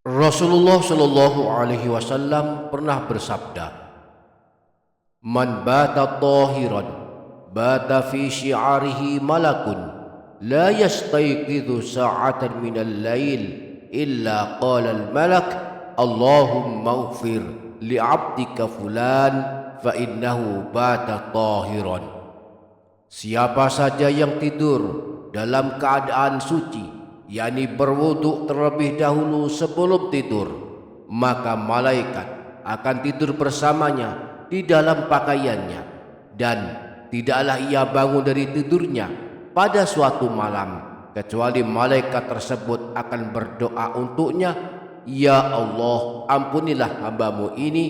Rasulullah Shallallahu Alaihi Wasallam pernah bersabda, "Man bata tahiran, bata fi syi'arihi malakun, la yastayqidhu sa'atan minal lail, illa qala al-malak, Allahumma ighfir li'abdika fulan, fa innahu bata tahiran." Siapa saja yang tidur dalam keadaan suci, yakni berwuduk terlebih dahulu sebelum tidur, maka malaikat akan tidur bersamanya di dalam pakaiannya, dan tidaklah ia bangun dari tidurnya pada suatu malam kecuali malaikat tersebut akan berdoa untuknya, "Ya Allah, ampunilah hambamu ini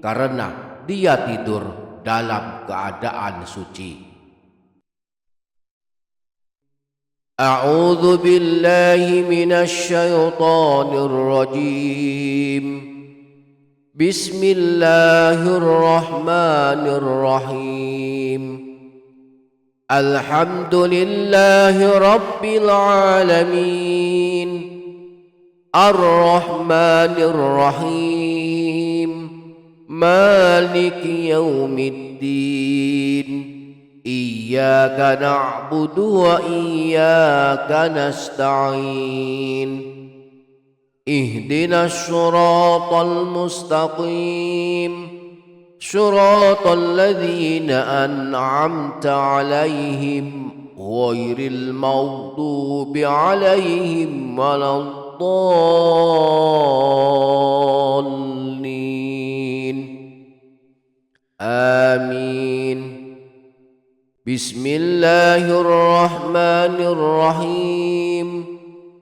karena dia tidur dalam keadaan suci." أعوذ بالله من الشيطان الرجيم. بسم الله الرحمن الرحيم. الحمد لله رب العالمين، الرحمن الرحيم، مالك يوم الدين، إياك نعبد وإياك نستعين، اهدنا الصراط المستقيم، صراط الذين أنعمت عليهم غير المغضوب عليهم ولا الضالين، آمين. بسم الله الرحمن الرحيم.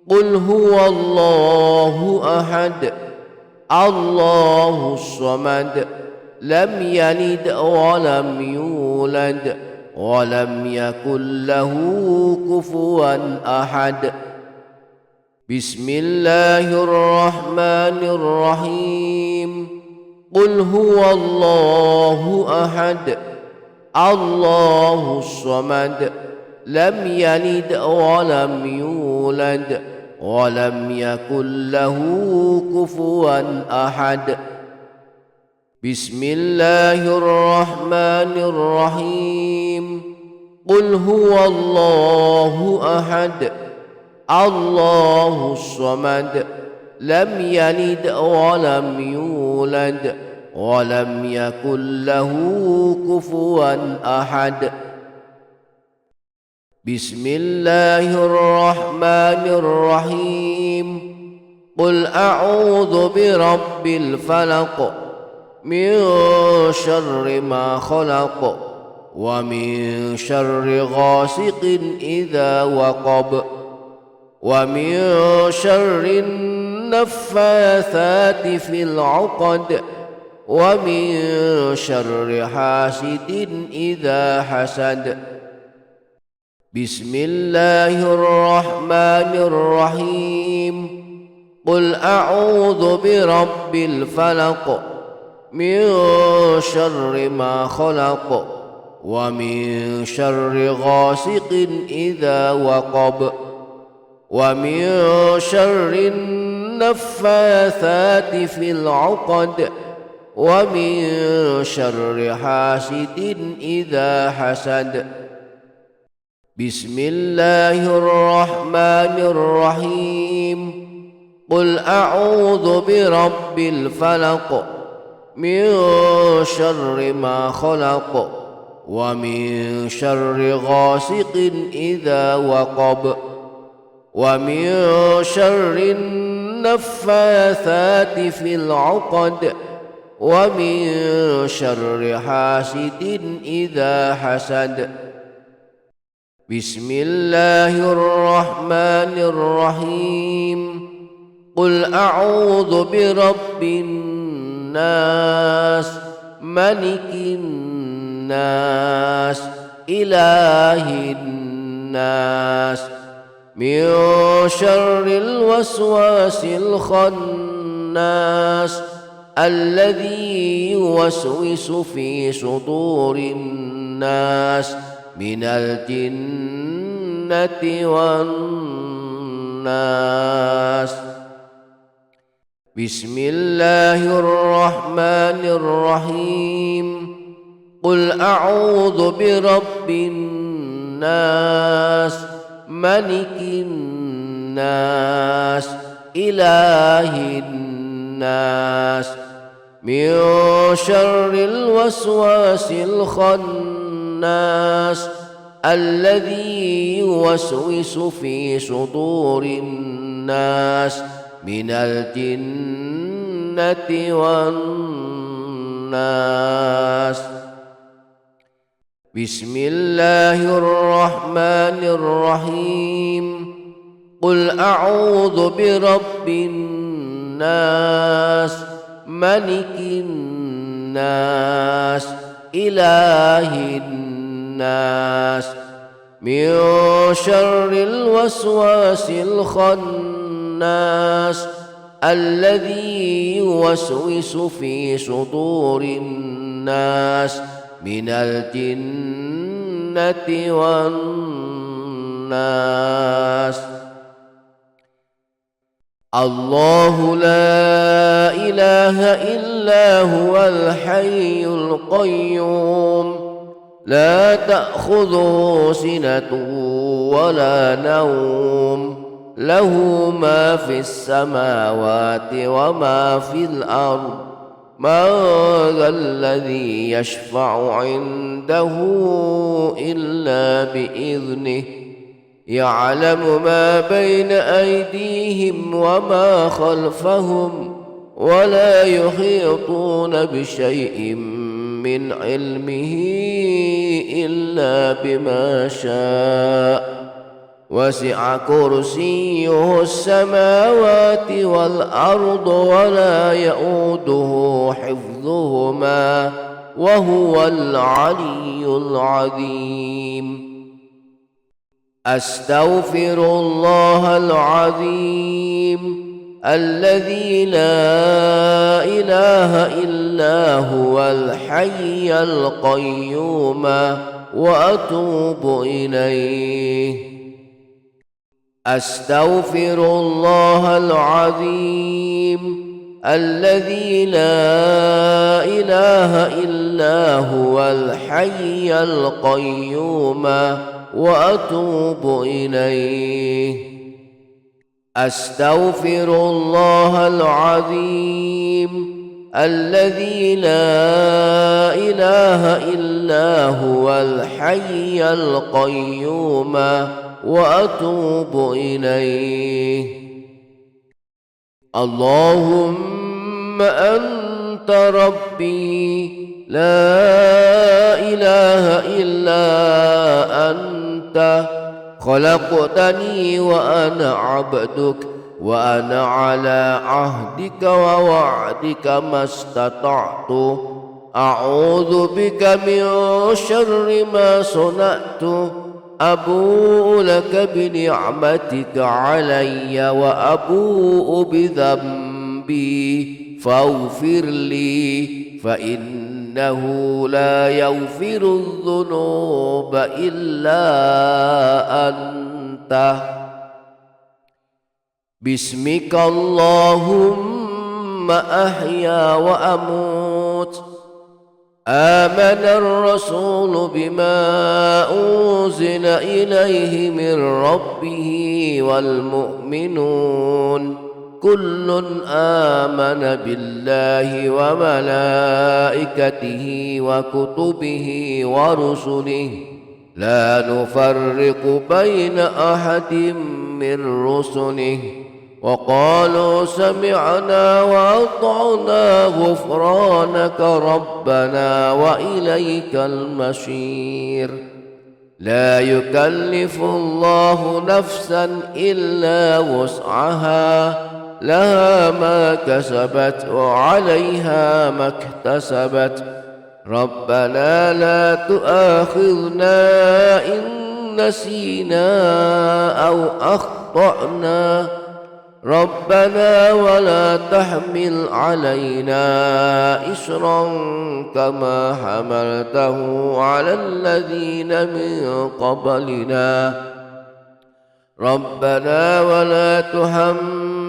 قل هو الله أحد، الله الصمد، لم يلد ولم يولد ولم يكن له كفوا أحد. بسم الله الرحمن الرحيم. قل هو الله أحد، الله الصمد، لم يلد ولم يولد ولم يكن له كفوا أحد. بسم الله الرحمن الرحيم. قل هو الله أحد، الله الصمد، لم يلد ولم يولد ولم يكن له كفوا أحد. بسم الله الرحمن الرحيم. قل أعوذ برب الفلق، من شر ما خلق، ومن شر غاسق إذا وقب، ومن شر النفاثات في العقد، ومن شر حاسد إذا حسد. بسم الله الرحمن الرحيم. قل أعوذ برب الفلق، من شر ما خلق، ومن شر غاسق إذا وقب، ومن شر النفاثات في العقد، ومن شر حاسد إذا حسد. بسم الله الرحمن الرحيم. قل أعوذ برب الفلق، من شر ما خلق، ومن شر غاسق إذا وقب، ومن شر النفاثات في العقد، ومن شر حاسد إذا حسد. بسم الله الرحمن الرحيم. قل أعوذ برب الناس، ملك الناس، إله الناس، من شر الوسواس الخناس، الذي يوسوس في صدور الناس من الجنة والناس. بسم الله الرحمن الرحيم قل أعوذ برب الناس ملك الناس إله الناس من شر الوسواس الخناس الذي يوسوس في صدور الناس من الجنة والناس. بسم الله الرحمن الرحيم قل أعوذ برب الناس ملك الناس إله الناس من شر الوسواس الخناس الذي يوسوس في صدور الناس من الجنة والناس. الله لا إله إلا هو الحي القيوم لا تأخذه سنة ولا نوم له ما في السماوات وما في الأرض من ذا الذي يشفع عنده إلا بإذنه يعلم ما بين أيديهم وما خلفهم ولا يحيطون بشيء من علمه إلا بما شاء وسع كرسيه السماوات والأرض ولا يؤوده حفظهما وهو العلي العظيم. أستغفر الله العظيم الذي لا إله إلا هو الحي القيوم وأتوب إليه. أستغفر الله العظيم الذي لا إله إلا هو الحي القيوم وأتوب إليه. أستغفر الله العظيم الذي لا إله إلا هو الحي القيوم وأتوب إليه. اللهم أنت ربي لا إله إلا أنت خلقتني وأنا عبدك وأنا على عهدك ووعدك ما استطعت أعوذ بك من شر ما صنعت أبوء لك بنعمتك علي وأبوء بذنبي فاغفر لي فإنه لا يغفر الذنوب إلا أنت. باسمك اللهم أحيا وأموت. آمن الرسول بما أنزل إليه من ربه والمؤمنون كل آمن بالله وملائكته وكتبه ورسله لا نفرق بين أحد من رسله وقالوا سمعنا وأطعنا غفرانك ربنا وإليك المصير. لا يكلف الله نفسا إلا وسعها لها ما كسبت وعليها ما اكتسبت. ربنا لا تؤاخذنا إن نسينا أو أخطأنا ربنا ولا تحمل علينا إصرا كما حملته على الذين من قبلنا ربنا ولا تحملنا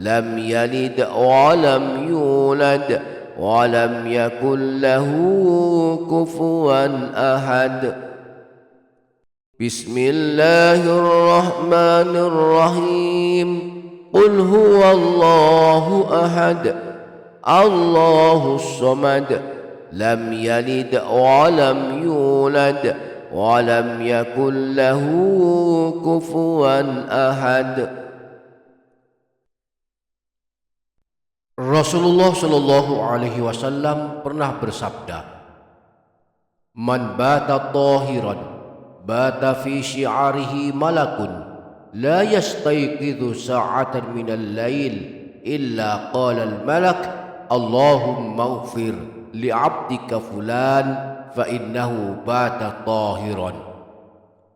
لم يلد ولم يولد ولم يكن له كفوا أحد بسم الله الرحمن الرحيم قل هو الله أحد الله الصمد لم يلد ولم يولد ولم يكن له كفوا أحد. Rasulullah Shallallahu Alaihi Wasallam pernah bersabda, "Man bata tahiran, bata fi syi'arihi malakun, la yastayqidhu sa'atan minal lail, illa qala al-malak, Allahumma ighfir li'abdika fulan, fa innahu bata tahiran."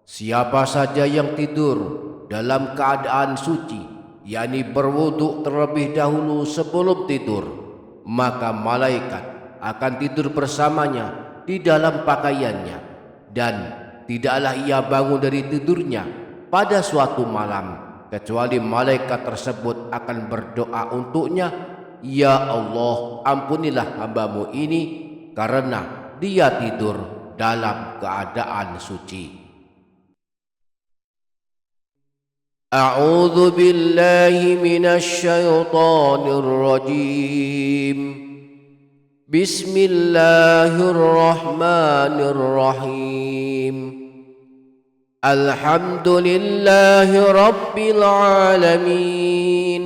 Siapa saja yang tidur dalam keadaan suci, yakni berwudu terlebih dahulu sebelum tidur, maka malaikat akan tidur bersamanya di dalam pakaiannya, dan tidaklah ia bangun dari tidurnya pada suatu malam kecuali malaikat tersebut akan berdoa untuknya, "Ya Allah, ampunilah hambamu ini karena dia tidur dalam keadaan suci." أعوذ بالله من الشيطان الرجيم بسم الله الرحمن الرحيم الحمد لله رب العالمين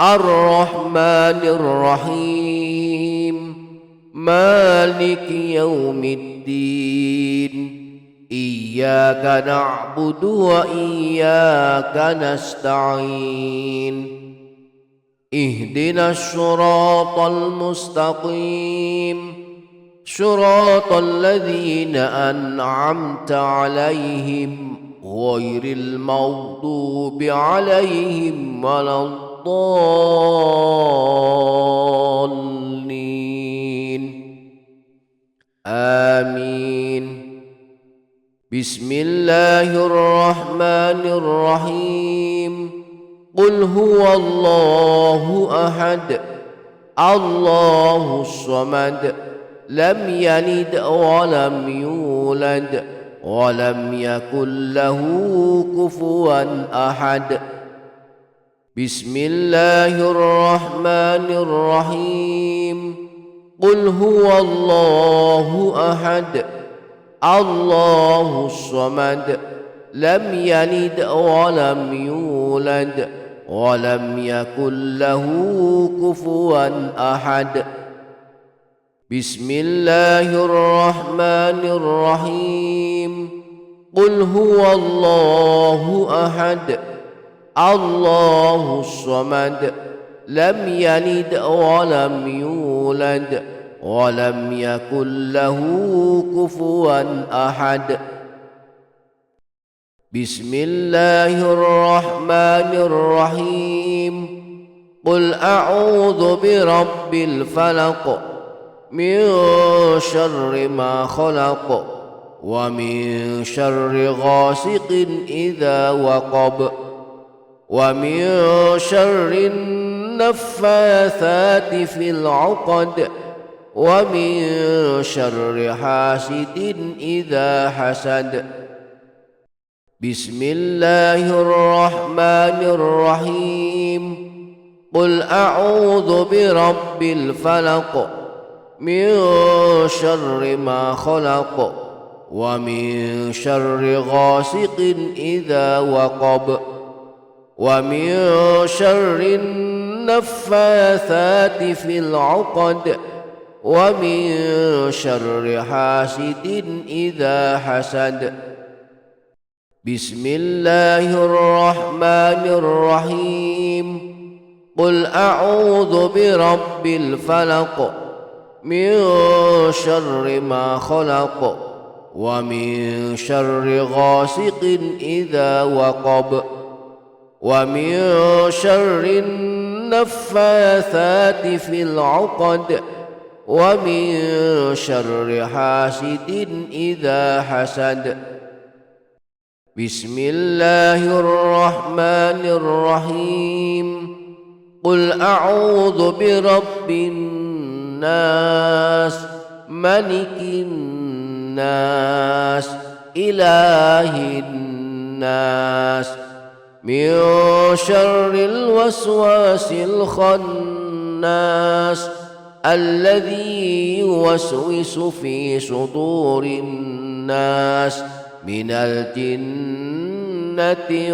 الرحمن الرحيم مالك يوم الدين إياك نعبد وإياك نستعين اهدنا الصراط المستقيم صراط الذين أنعمت عليهم غير المغضوب عليهم ولا الضالين آمين. بسم الله الرحمن الرحيم قل هو الله أحد الله الصمد لم يلد ولم يولد ولم يكن له كفوا أحد بسم الله الرحمن الرحيم قل هو الله أحد الله الصمد لم يلد ولم يولد ولم يكن له كفوا أحد بسم الله الرحمن الرحيم قل هو الله أحد الله الصمد لم يلد ولم يولد ولم يكن له كفوا أحد بسم الله الرحمن الرحيم قل أعوذ برب الفلق من شر ما خلق ومن شر غاسق إذا وقب ومن شر النفاثات في العقد ومن شر حاسد إذا حسد بسم الله الرحمن الرحيم قل أعوذ برب الفلق من شر ما خلق ومن شر غاسق إذا وقب ومن شر النفاثات في العقد ومن شر حاسد إذا حسد بسم الله الرحمن الرحيم قل أعوذ برب الفلق من شر ما خلق ومن شر غاسق إذا وقب ومن شر النفاثات في العقد ومن شر حاسد إذا حسد بسم الله الرحمن الرحيم قل أعوذ برب الناس ملك الناس إله الناس من شر الوسواس الخناس الذي يوسوس في صدور الناس من الجنة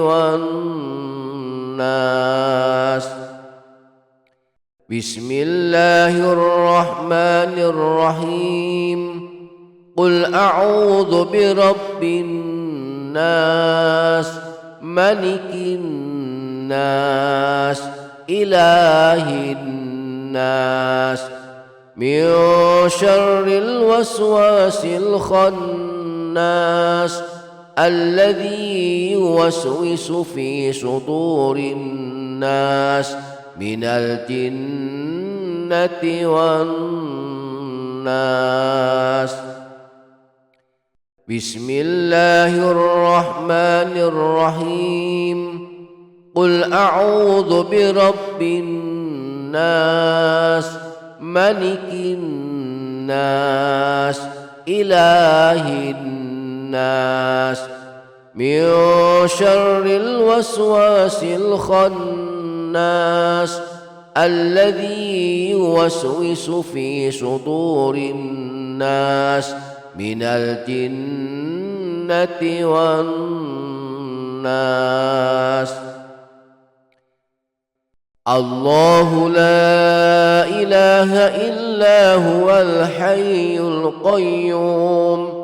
والناس. بسم الله الرحمن الرحيم. قل أعوذ برب الناس ملك الناس إله الناس من شر الوسواس الخناس الذي يوسوس في صدور الناس من الجنة والناس. بسم الله الرحمن الرحيم. قل أعوذ برب الناس ملك الناس إله الناس من شر الوسواس الخناس الذي يوسوس في صدور الناس من الجنة والناس. الله لا إله إلا هو الحي القيوم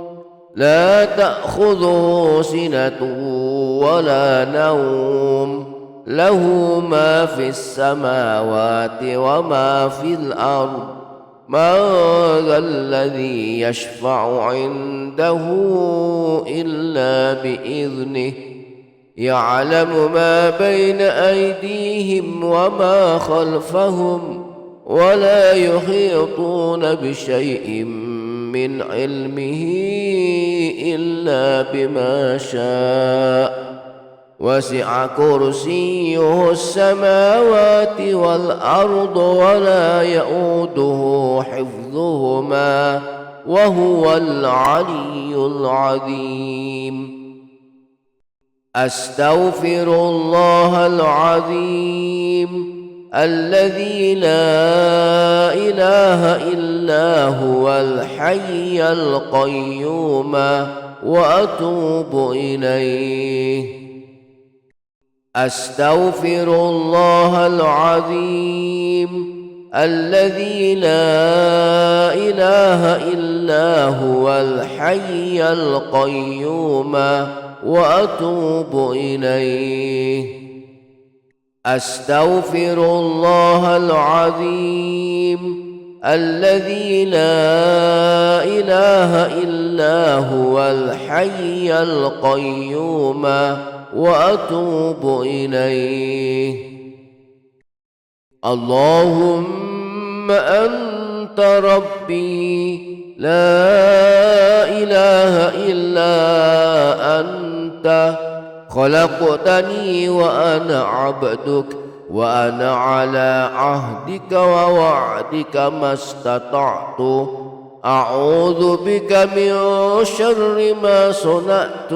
لا تأخذه سنة ولا نوم له ما في السماوات وما في الأرض. من ذا الذي يشفع عنده إلا بإذنه يعلم ما بين أيديهم وما خلفهم ولا يحيطون بشيء من علمه إلا بما شاء. وسع كرسيه السماوات والأرض ولا يؤوده حفظهما وهو العلي العظيم. أستغفر الله العظيم الذي لا إله إلا هو الحي القيوم وأتوب إليه. أستغفر الله العظيم الذي لا إله إلا هو الحي القيوم وأتوب إليه. أستغفر الله العظيم الذي لا إله إلا هو الحي القيوم وأتوب إليه. اللهم أنت ربي لا إله إلا أنت خلقتني وأنا عبدك وأنا على عهدك ووعدك ما استطعت. أعوذ بك من شر ما صنعت.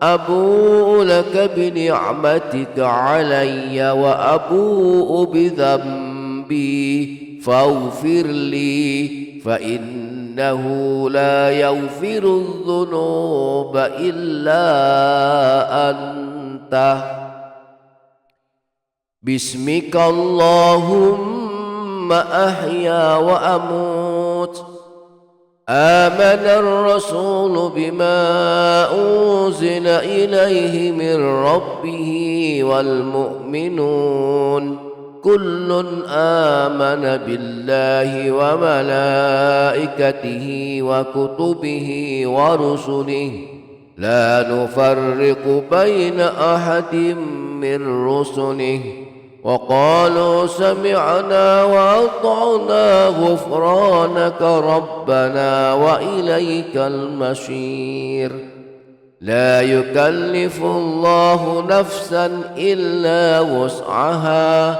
أبوء لك بنعمتك علي وأبوء بذنبي فاغفر لي فإنه لا يغفر الذنوب إلا أنت. باسمك اللهم أحيا وأموت. آمن الرسول بما أنزل إليه من ربه والمؤمنون كل آمن بالله وملائكته وكتبه ورسله لا نفرق بين أحد من رسله وقالوا سمعنا وأطعنا غفرانك ربنا وإليك المصير. لا يكلف الله نفسا إلا وسعها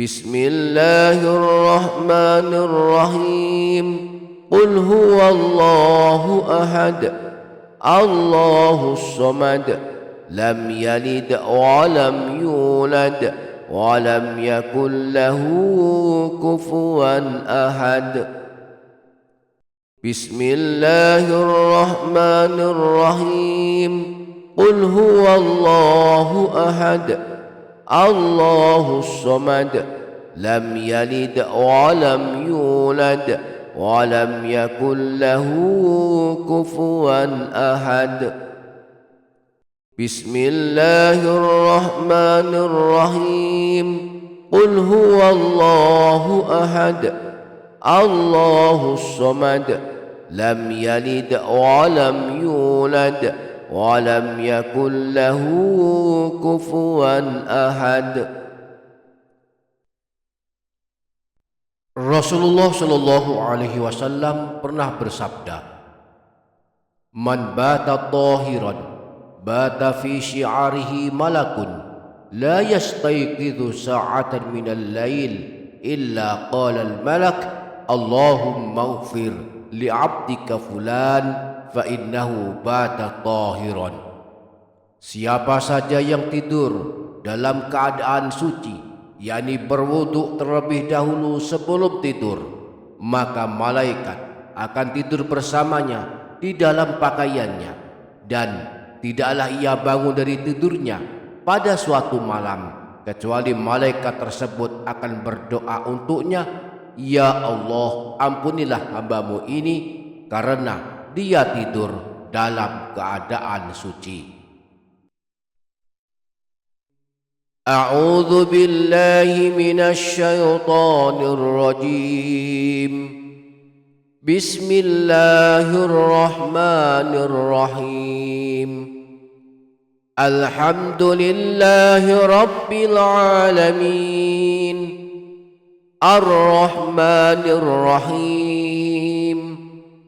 بسم الله الرحمن الرحيم قل هو الله أحد الله الصمد لم يلد ولم يولد ولم يكن له كفوا أحد بسم الله الرحمن الرحيم قل هو الله أحد الله الصمد لم يلد ولم يولد ولم يكن له كفوا أحد بسم الله الرحمن الرحيم قل هو الله أحد الله الصمد لم يلد ولم يولد ولم يكن له كفوا أحد. Rasulullah Shallallahu Alaihi Wasallam pernah bersabda, "Man bata tahiran, bata fi syi'arihi malakun, la yastayqidhu sa'atan minal lail, illa qala al-malak, Allahumma ighfir li'abdika fulan, fa innahu bata tahiran." Siapa saja yang tidur dalam keadaan suci, yakni berwudu terlebih dahulu sebelum tidur, maka malaikat akan tidur bersamanya di dalam pakaiannya, dan tidaklah ia bangun dari tidurnya pada suatu malam kecuali malaikat tersebut akan berdoa untuknya, "Ya Allah, ampunilah hambamu ini karena dia tidur dalam keadaan suci." أعوذ بالله من الشيطان الرجيم بسم الله الرحمن الرحيم الحمد لله رب العالمين الرحمن الرحيم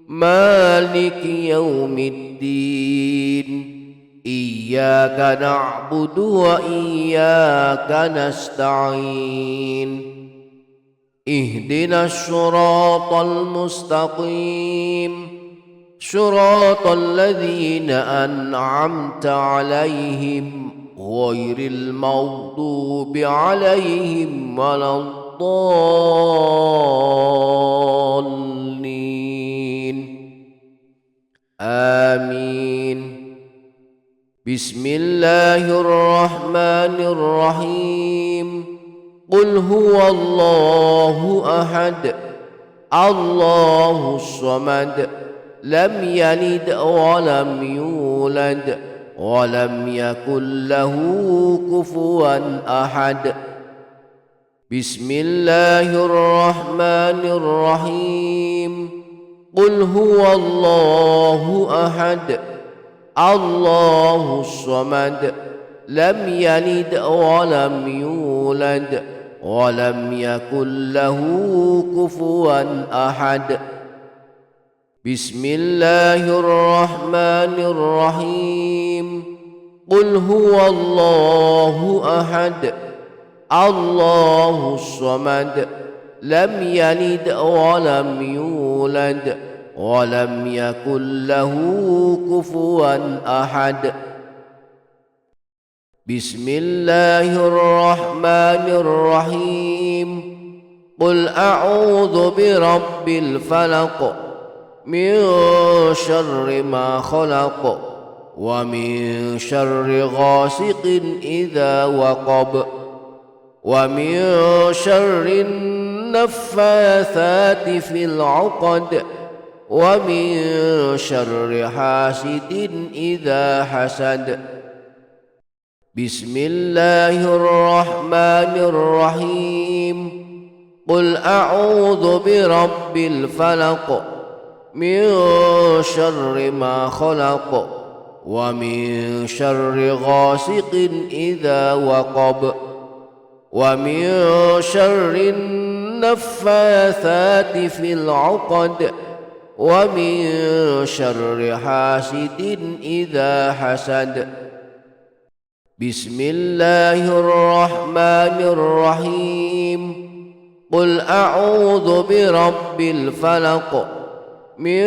مالك يوم الدين إياك نعبد وإياك نستعين اهدنا الصراط المستقيم صراط الذين أنعمت عليهم غير المغضوب عليهم ولا الضالين آمين. بسم الله الرحمن الرحيم قل هو الله أحد الله الصمد لم يلد ولم يولد ولم يكن له كفوا أحد بسم الله الرحمن الرحيم قل هو الله أحد الله الصمد لم يلد ولم يولد ولم يكن له كفوا أحد بسم الله الرحمن الرحيم قل هو الله أحد الله الصمد لم يلد ولم يولد ولم يكن له كفوا أحد بسم الله الرحمن الرحيم قل أعوذ برب الفلق من شر ما خلق ومن شر غاسق إذا وقب ومن شر النفاثات في العقد ومن شر حاسد إذا حسد بسم الله الرحمن الرحيم قل أعوذ برب الفلق من شر ما خلق ومن شر غاسق إذا وقب ومن شر النفاثات في العقد ومن شر حاسد إذا حسد بسم الله الرحمن الرحيم قل أعوذ برب الفلق من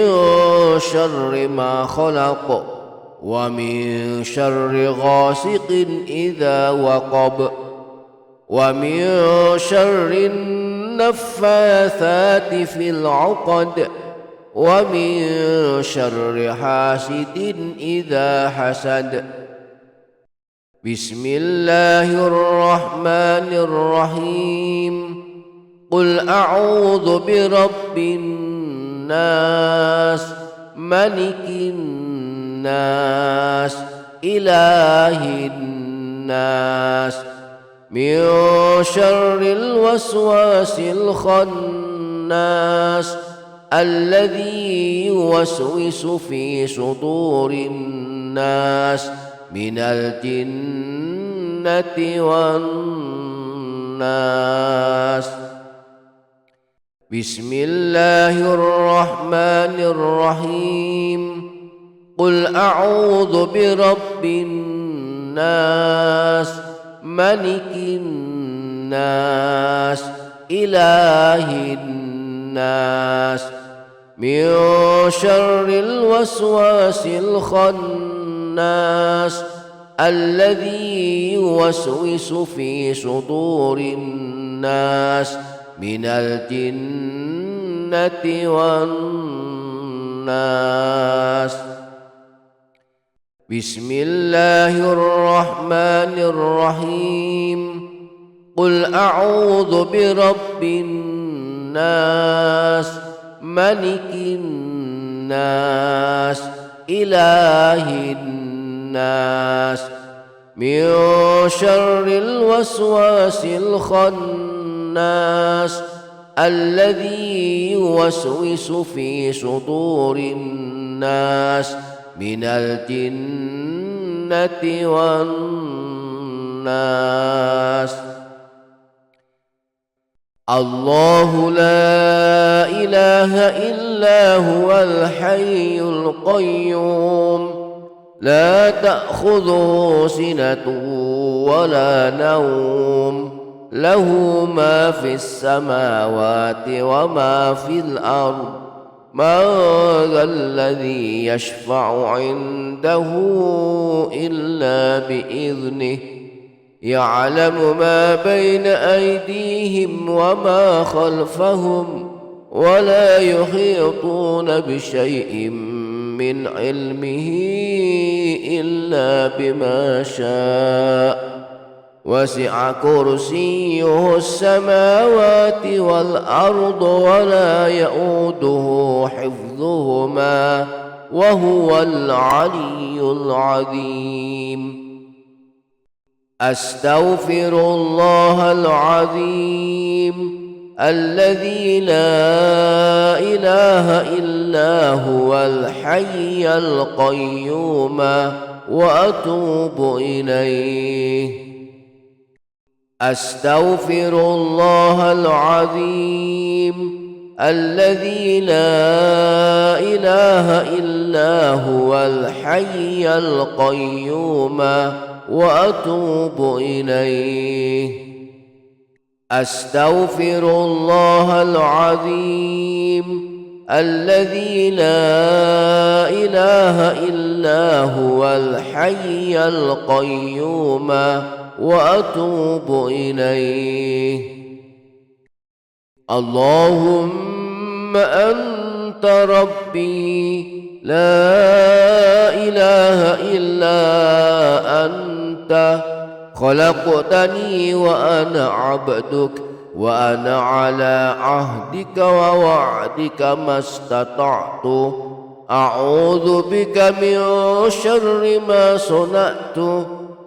شر ما خلق ومن شر غاسق إذا وقب ومن شر النفاثات في العقد ومن شر حاسد إذا حسد. بسم الله الرحمن الرحيم. قل أعوذ برب الناس ملك الناس إله الناس من شر الوسواس الخناس الذي يوسوس في صدور الناس من الجنة والناس. بسم الله الرحمن الرحيم. قل أعوذ برب الناس ملك الناس إله الناس من شر الوسواس الخناس الذي يوسوس في صدور الناس من الجنة والناس. بسم الله الرحمن الرحيم. قل أعوذ برب الناس ملك الناس إله الناس من شر الوسواس الخناس الذي يوسوس في صدور الناس من الجنة والناس. الله لا إله إلا هو الحي القيوم لا تأخذه سنة ولا نوم له ما في السماوات وما في الأرض. من ذا الذي يشفع عنده إلا بإذنه يعلم ما بين أيديهم وما خلفهم ولا يحيطون بشيء من علمه إلا بما شاء. وسع كرسيه السماوات والأرض ولا يؤوده حفظهما وهو العلي العظيم. أستغفر الله العظيم الذي لا إله إلا هو الحي القيوم وأتوب إليه. أستغفر الله العظيم الذي لا إله إلا هو الحي القيوم وأتوب إليه. أستغفر الله العظيم الذي لا إله إلا هو الحي القيوم وأتوب إليه. اللهم أنت ربي لا إله إلا أنت خلقتني وأنا عبدك وأنا على عهدك ووعدك ما استطعت. أعوذ بك من شر ما صنعت.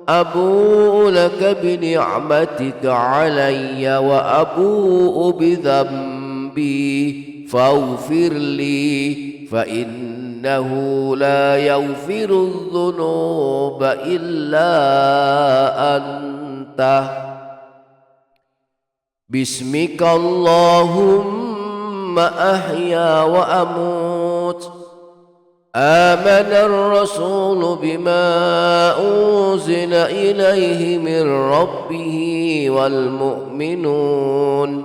أبوء لك بنعمتك علي وأبوء بذنبي فاغفر لي فإنه لا يغفر الذنوب إلا أنت. باسمك اللهم أحيا وأموت. آمن الرسول بما أنزل إليه من ربه والمؤمنون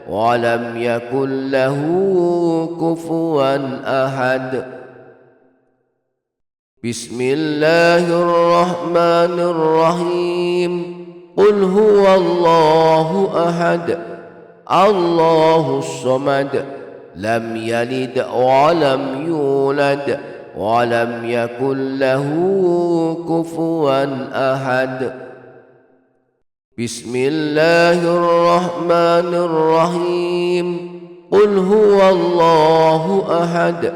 ولم يكن له كفوا أحد بسم الله الرحمن الرحيم قل هو الله أحد الله الصمد لم يلد ولم يولد ولم يكن له كفوا أحد بسم الله الرحمن الرحيم قل هو الله أحد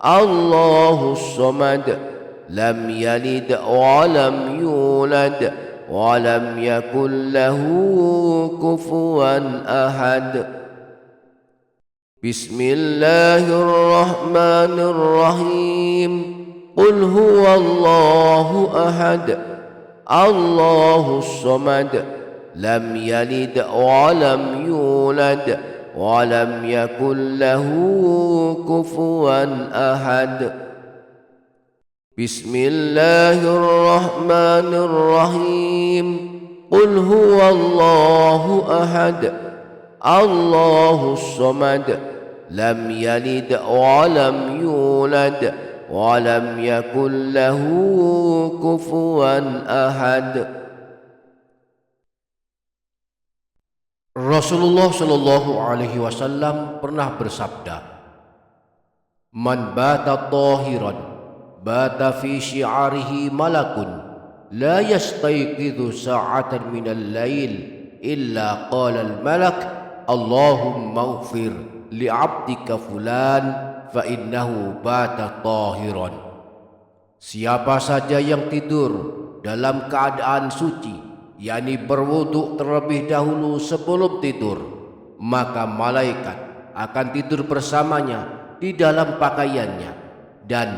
الله الصمد لم يلد ولم يولد ولم يكن له كفوا أحد بسم الله الرحمن الرحيم قل هو الله أحد الله الصمد لم يلد ولم يولد ولم يكن له كفوا أحد بسم الله الرحمن الرحيم قل هو الله أحد الله الصمد لم يلد ولم يولد ولم يكن له كفوا أحد Rasulullah Shallallahu Alaihi Wasallam pernah bersabda, "Man bata tahiran, bata fi syi'arihi malakun, la yastayqidhu sa'atan minal lail, illa qala al-malak, Allahumma ighfir li'abdika fulan, fa innahu bata tahiran." Siapa saja yang tidur dalam keadaan suci, yakni berwudu terlebih dahulu sebelum tidur, maka malaikat akan tidur bersamanya di dalam pakaiannya, dan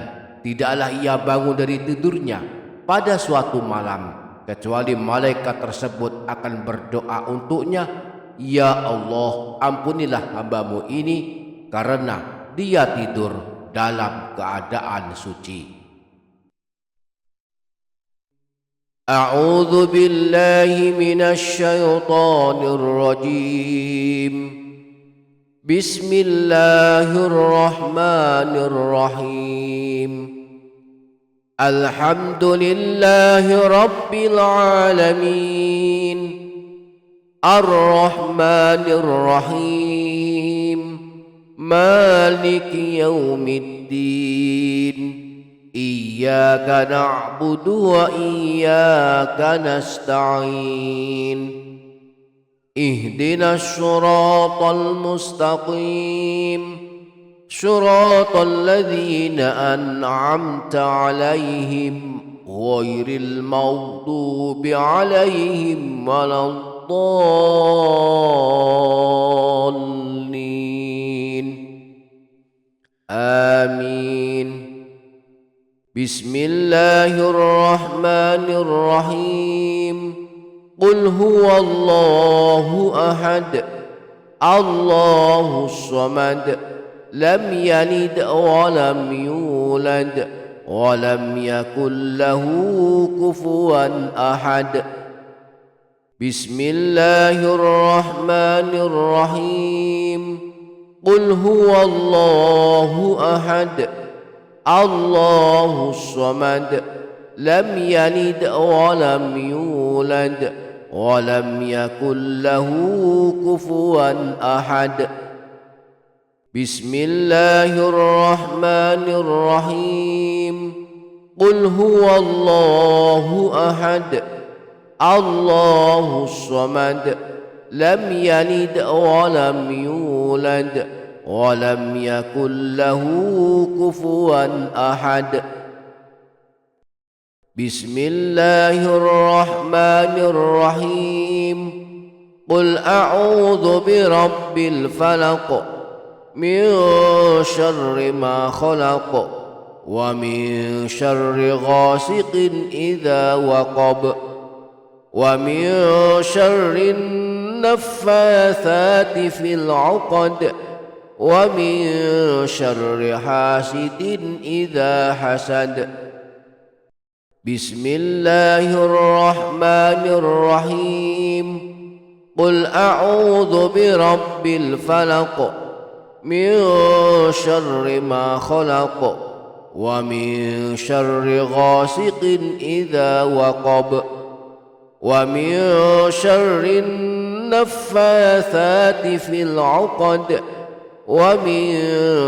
tidaklah ia bangun dari tidurnya pada suatu malam kecuali malaikat tersebut akan berdoa untuknya, "Ya Allah, ampunilah hambamu ini karena dia tidur dalam keadaan suci." أعوذ بالله من الشيطان الرجيم بسم الله الرحمن الرحيم الحمد لله رب العالمين الرحمن الرحيم مالك يوم الدين إياك نعبد وإياك نستعين اهدنا الصراط المستقيم صراط الذين أنعمت عليهم غير المغضوب عليهم ولا الضالين آمين بسم الله الرحمن الرحيم قل هو الله أحد الله الصمد لم يلد ولم يولد ولم يكن له كفوا أحد بسم الله الرحمن الرحيم قل هو الله أحد الله الصمد لم يلد ولم يولد ولم يكن له كفوا أحد بسم الله الرحمن الرحيم قل هو الله أحد الله الصمد لم يلد ولم يولد ولم يكن له كفوا أحد بسم الله الرحمن الرحيم قل أعوذ برب الفلق من شر ما خلق ومن شر غاسق إذا وقب ومن شر النفاثات في العقد ومن شر حاسد إذا حسد بسم الله الرحمن الرحيم قل أعوذ برب الفلق من شر ما خلق ومن شر غاسق إذا وقب ومن شر النفاثات في العقد ومن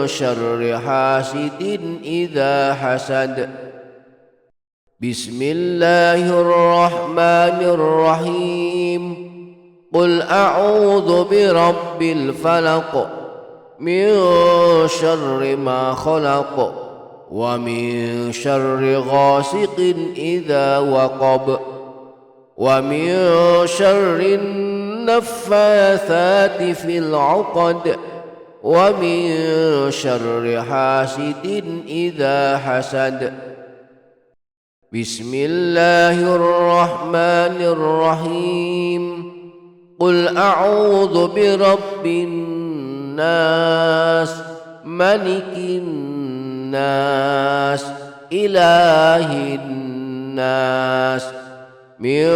شر حاسد إذا حسد بسم الله الرحمن الرحيم قل أعوذ برب الفلق من شر ما خلق ومن شر غاسق إذا وقب ومن شر النفاثات في العقد ومن شر حاسد إذا حسد بسم الله الرحمن الرحيم قل أعوذ برب الناس ملك الناس إله الناس من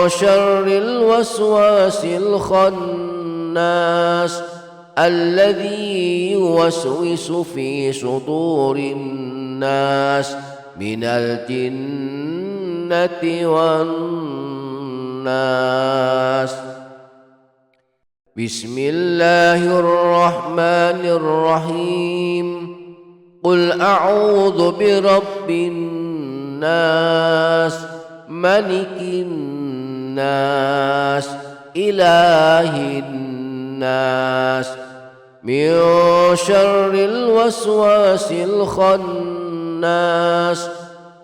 شر الوسواس الخناس الذي يوسوس في صدور الناس من الجنة والناس بسم الله الرحمن الرحيم قل أعوذ برب الناس ملك الناس إله الناس من شر الوسواس الخناس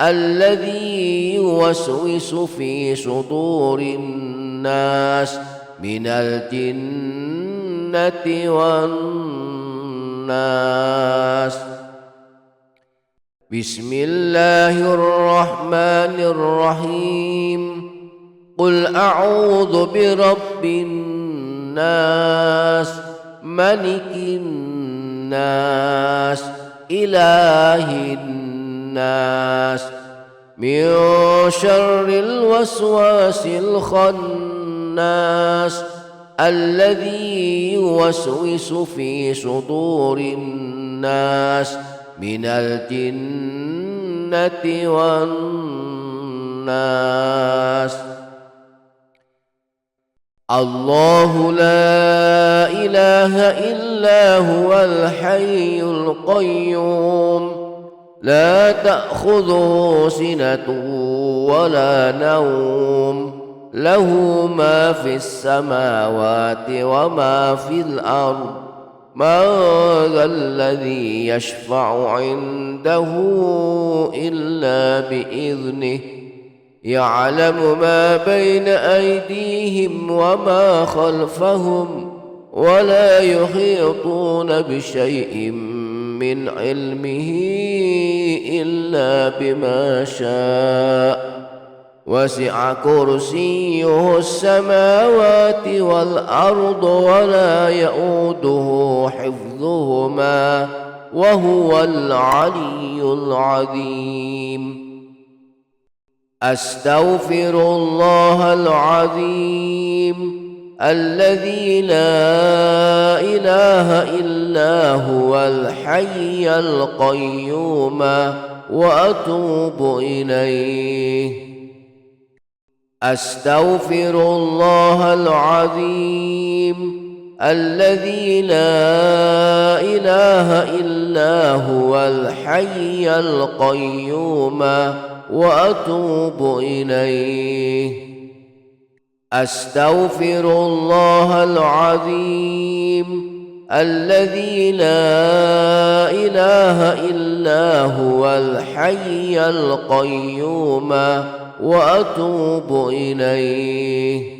الذي يوسوس في صدور الناس من الجنة والناس بسم الله الرحمن الرحيم قل أعوذ برب الناس ملك الناس إله الناس من شر الوسواس الخناس الذي يوسوس في صدور الناس من الجنة والناس الله لا إله إلا هو الحي القيوم لا تأخذه سنة ولا نوم له ما في السماوات وما في الأرض من ذا الذي يشفع عنده إلا بإذنه يعلم ما بين أيديهم وما خلفهم ولا يحيطون بشيء من علمه إلا بما شاء وسع كرسيه السماوات والأرض ولا يؤوده حفظهما وهو العلي العظيم أستغفر الله العظيم الذي لا إله إلا هو الحي القيوم وأتوب إليه أستغفر الله العظيم الذي لا إله إلا هو الحي القيوم وأتوب إليه أستغفر الله العظيم الذي لا إله إلا هو الحي القيوم وأتوب إليه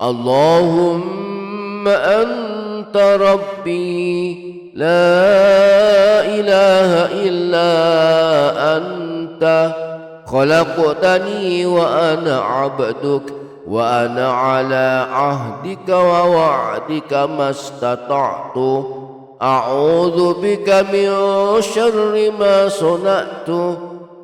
اللهم أنت ربي لا إله إلا أنت خلقتني وأنا عبدك وأنا على عهدك ووعدك ما استطعت أعوذ بك من شر ما صنعت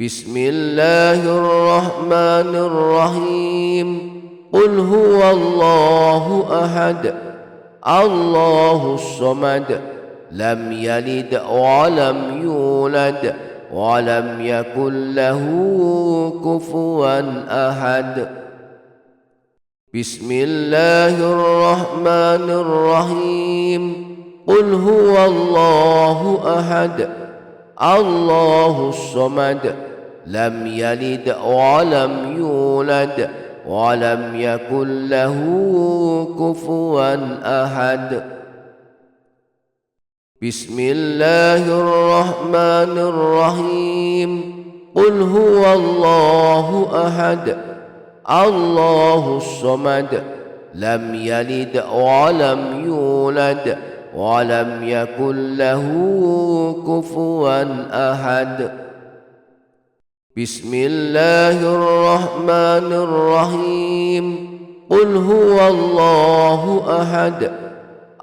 بسم الله الرحمن الرحيم قل هو الله أحد الله الصمد لم يلد ولم يولد ولم يكن له كفوا أحد بسم الله الرحمن الرحيم قل هو الله أحد الله الصمد لم يلد ولم يولد ولم يكن له كفوا أحد بسم الله الرحمن الرحيم قل هو الله أحد الله الصمد لم يلد ولم يولد ولم يكن له كفوا أحد بسم الله الرحمن الرحيم قل هو الله أحد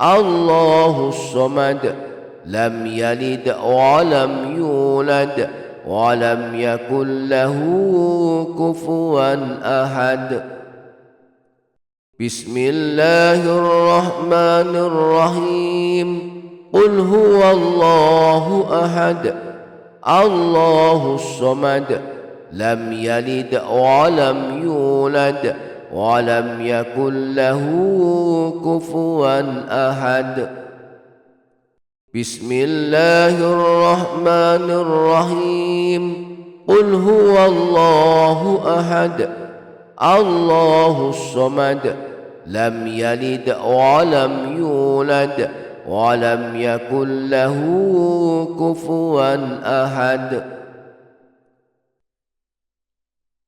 الله الصمد لم يلد ولم يولد ولم يكن له كفوا أحد بسم الله الرحمن الرحيم قل هو الله أحد الله الصمد لم يلد ولم يولد ولم يكن له كفوا أحد بسم الله الرحمن الرحيم قل هو الله أحد الله الصمد لم يلد ولم يولد ولم يكن له كفوا أحد